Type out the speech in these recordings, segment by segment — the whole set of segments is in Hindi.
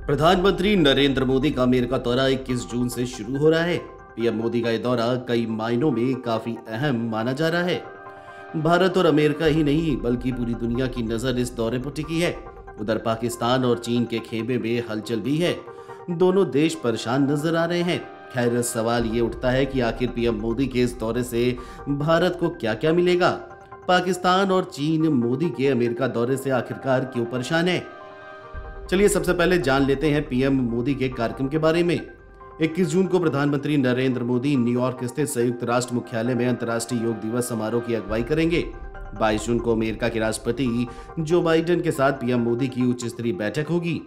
प्रधानमंत्री नरेंद्र मोदी का अमेरिका दौरा 21 जून से शुरू हो रहा है। पीएम मोदी का यह दौरा कई मायनों में काफी अहम माना जा रहा है। भारत और अमेरिका ही नहीं बल्कि पूरी दुनिया की नजर इस दौरे पर टिकी है। उधर पाकिस्तान और चीन के खेमे में हलचल भी है। दोनों देश परेशान नजर आ रहे हैं। खैर, सवाल ये उठता है कि आखिर पीएम मोदी के इस दौरे से भारत को क्या क्या मिलेगा। पाकिस्तान और चीन मोदी के अमेरिका दौरे से आखिरकार क्यों परेशान है। चलिए सबसे पहले जान लेते हैं पीएम मोदी के कार्यक्रम के बारे में। 21 जून को प्रधानमंत्री नरेंद्र मोदी न्यूयॉर्क स्थित संयुक्त राष्ट्र मुख्यालय में अंतर्राष्ट्रीय योग दिवस समारोह की अगुवाई करेंगे। 22 जून को अमेरिका के राष्ट्रपति जो बाइडेन के साथ पीएम मोदी की उच्च स्तरीय बैठक होगी।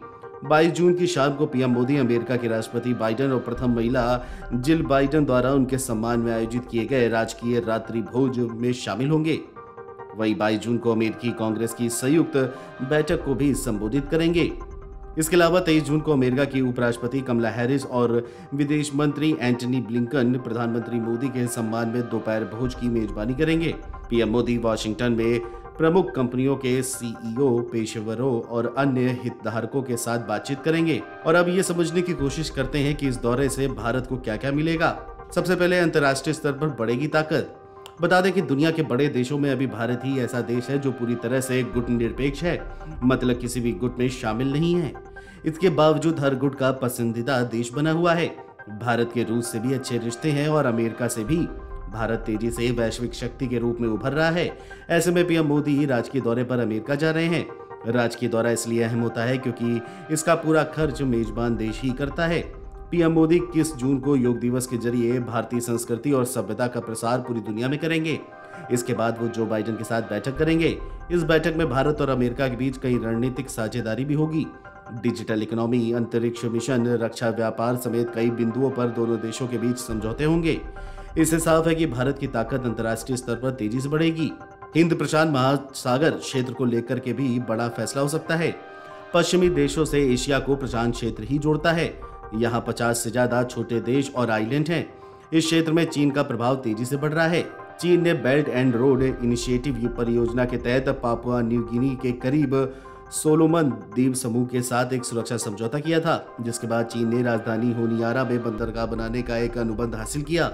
22 जून की शाम को पीएम मोदी अमेरिका के राष्ट्रपति बाइडेन और प्रथम महिला जिल बाइडेन द्वारा उनके सम्मान में आयोजित किए गए राजकीय रात्रि भोज में शामिल होंगे। वहीं 22 जून को अमेरिकी कांग्रेस की संयुक्त बैठक को भी संबोधित करेंगे। इसके अलावा 23 जून को अमेरिका की उपराष्ट्रपति कमला हैरिस और विदेश मंत्री एंटनी ब्लिंकन प्रधानमंत्री मोदी के सम्मान में दोपहर भोज की मेजबानी करेंगे। पीएम मोदी वाशिंगटन में प्रमुख कंपनियों के सीईओ, पेशेवरों और अन्य हितधारकों के साथ बातचीत करेंगे। और अब ये समझने की कोशिश करते हैं कि इस दौरे से भारत को क्या क्या मिलेगा। सबसे पहले अंतर्राष्ट्रीय स्तर पर बढ़ेगी ताकत। बता दें कि दुनिया के बड़े देशों में अभी भारत ही ऐसा देश है जो पूरी तरह से गुट निरपेक्ष है, मतलब किसी भी गुट में शामिल नहीं है। इसके बावजूद हर गुट का पसंदीदा देश बना हुआ है। भारत के रूस से भी अच्छे रिश्ते हैं और अमेरिका से भी। भारत तेजी से वैश्विक शक्ति के रूप में उभर रहा है। ऐसे में पीएम मोदी राजकीय दौरे पर अमेरिका जा रहे हैं। राजकीय दौरा इसलिए अहम होता है क्योंकि इसका पूरा खर्च मेजबान देश ही करता है। पीएम मोदी 21 जून को योग दिवस के जरिए भारतीय संस्कृति और सभ्यता का प्रसार पूरी दुनिया में करेंगे। इसके बाद वो जो बाइडेन के साथ बैठक करेंगे। इस बैठक में भारत और अमेरिका के बीच कई रणनीतिक साझेदारी भी होगी। डिजिटल इकोनॉमी, अंतरिक्ष मिशन, रक्षा व्यापार समेत कई बिंदुओं पर दोनों देशों के बीच समझौते होंगे। इससे साफ है कि भारत की ताकत अंतर्राष्ट्रीय स्तर पर तेजी से बढ़ेगी। हिंद प्रशांत महासागर क्षेत्र को लेकर के भी बड़ा फैसला हो सकता है। पश्चिमी देशों से एशिया को प्रशांत क्षेत्र ही जोड़ता है। यहाँ 50 से ज्यादा छोटे देश और आइलैंड हैं। इस क्षेत्र में चीन का प्रभाव तेजी से बढ़ रहा है। चीन ने बेल्ट एंड रोड इनिशिएटिव परियोजना के तहत पापुआ न्यू गिनी के करीब सोलोमन द्वीप समूह के साथ एक सुरक्षा समझौता किया था, जिसके बाद चीन ने राजधानी होनियारा में बंदरगाह बनाने का एक अनुबंध हासिल किया।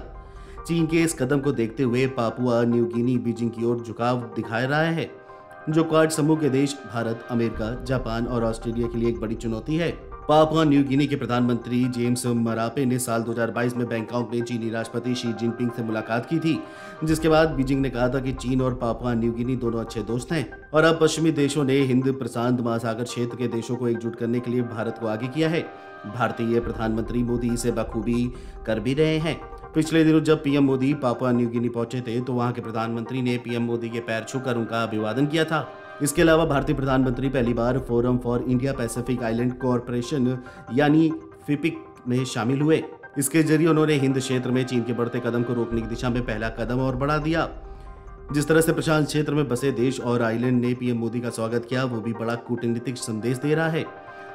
चीन के इस कदम को देखते हुए पापुआ न्यू गिनी बीजिंग की ओर झुकाव दिखा रहा है, जो क्वाड समूह के देश भारत, अमेरिका, जापान और ऑस्ट्रेलिया के लिए एक बड़ी चुनौती है। पापुआ न्यू गिनी के प्रधानमंत्री जेम्स मरापे ने साल 2022 में बैंकॉक में चीनी राष्ट्रपति शी जिनपिंग से मुलाकात की थी, जिसके बाद बीजिंग ने कहा था कि चीन और पापुआ न्यू गिनी दोनों अच्छे दोस्त हैं। और अब पश्चिमी देशों ने हिंद प्रशांत महासागर क्षेत्र के देशों को एकजुट करने के लिए भारत को आगे किया है। भारतीय प्रधानमंत्री मोदी इसे बखूबी कर भी रहे हैं। पिछले दिनों जब PM Modi Papua New Guinea पहुंचे थे तो वहां के प्रधानमंत्री ने पीएम मोदी के पैर छूकर उनका अभिवादन किया था। इसके अलावा भारतीय प्रधानमंत्री पहली बार forum for India Pacific island corporation यानी फिपिक में शामिल हुए। इसके जरिए उन्होंने हिंद क्षेत्र में चीन के बढ़ते कदम को रोकने की दिशा में पहला कदम और बढ़ा दिया। जिस तरह से प्रशांत क्षेत्र में बसे देश और आइलैंड ने पीएम मोदी का स्वागत किया, वो भी बड़ा कूटनीतिक संदेश दे रहा है।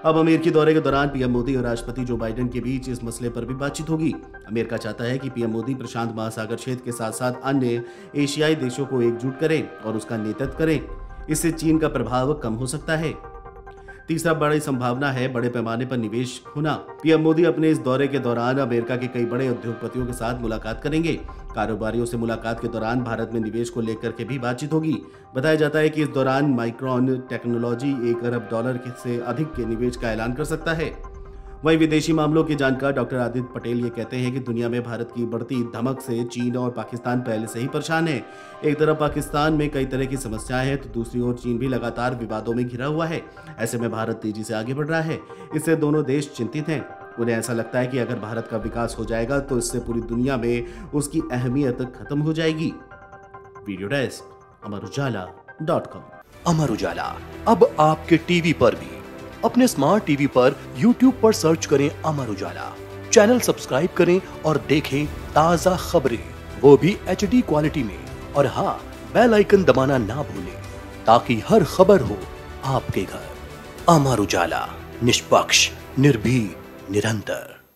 अब अमेरिकी दौरे के दौरान पीएम मोदी और राष्ट्रपति जो बाइडेन के बीच इस मसले पर भी बातचीत होगी। अमेरिका चाहता है कि पीएम मोदी प्रशांत महासागर क्षेत्र के साथ साथ अन्य एशियाई देशों को एकजुट करें और उसका नेतृत्व करें। इससे चीन का प्रभाव कम हो सकता है। तीसरा बड़ी संभावना है बड़े पैमाने पर निवेश होना। पीएम मोदी अपने इस दौरे के दौरान अमेरिका के कई बड़े उद्योगपतियों के साथ मुलाकात करेंगे। कारोबारियों से मुलाकात के दौरान भारत में निवेश को लेकर के भी बातचीत होगी। बताया जाता है कि इस दौरान माइक्रॉन टेक्नोलॉजी $1 अरब से अधिक के निवेश का ऐलान कर सकता है। वहीं विदेशी मामलों के जानकार डॉक्टर आदित्य पटेल ये कहते हैं कि दुनिया में भारत की बढ़ती धमक से चीन और पाकिस्तान पहले से ही परेशान है। एक तरफ पाकिस्तान में कई तरह की समस्याएं हैं तो दूसरी ओर चीन भी लगातार विवादों में घिरा हुआ है। ऐसे में भारत तेजी से आगे बढ़ रहा है। इससे दोनों देश चिंतित हैं। उन्हें ऐसा लगता है कि अगर भारत का विकास हो जाएगा तो इससे पूरी दुनिया में उसकी अहमियत खत्म हो जाएगी। Video desk अमरुजाला.com। अमर उजाला अब आपके टीवी पर भी। अपने स्मार्ट टीवी पर YouTube पर सर्च करें अमर उजाला, चैनल सब्सक्राइब करें और देखें ताजा खबरें, वो भी HD क्वालिटी में। और हाँ, बेल आइकन दबाना ना भूलें ताकि हर खबर हो आपके घर। अमर उजाला, निष्पक्ष, निर्भीक, निरंतर।